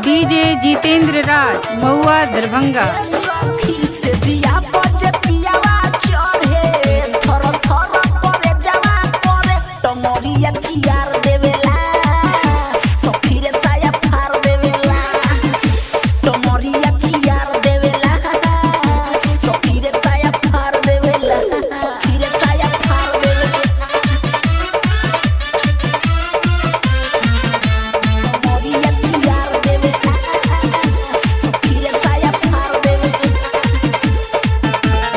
DJ Jitendra राज महुआ Darbhanga.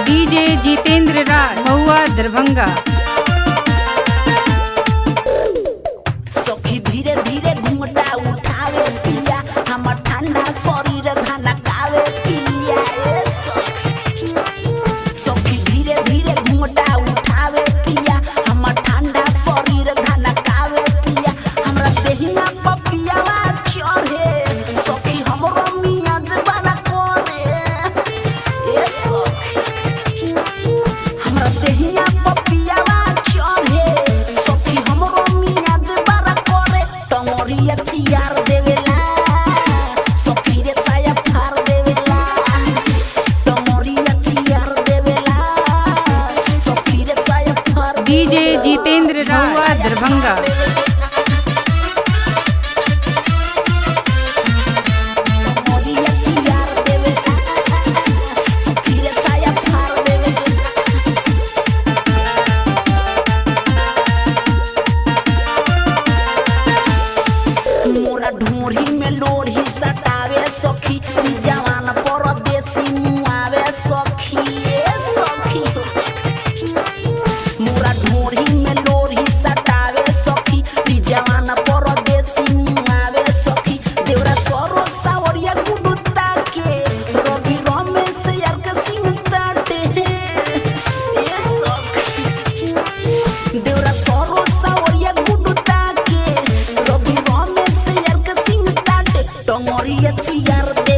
DJ Jitendra राज महुआ दरभंगा। सखी धीरे धीरे घूंघटा उठावे पिया हमर ठंडा शरीर धनकावे पिया। सखी धीरे धीरे घूंघटा उठावे पिया हमर ठंडा शरीर धनकावे पिया। हमरा देहिया पपियावा चढ़े सखी हमरो मियां जबाना करे। ए सखी हमरा देहिया पपियावा चढ़े सखी हमरो मियां जबाना करे। टंगरिया चियार देवेला सखी रे साया फार देवेला। टंगरिया चियार देवेला सखी रे साया फार। डीजे जितेंद्र राज महुआ दरभंगा। मोरा ढूंढी में लोढ़ी सटावे सखी जवान परदेसी मुआवे सखी। ए सखी मोरा ढूंढी में लोढ़ी सटावे सखी जवान परदेसी मुआवे सखी। देवरा सरो सावरिया गुडुता के रवि रमेश यार के सिंह ताटे। ए सखी देवरा सरो सावरिया गुडुता के रवि रमेश यार के सिंह ताटे। टंगरिया चियार दे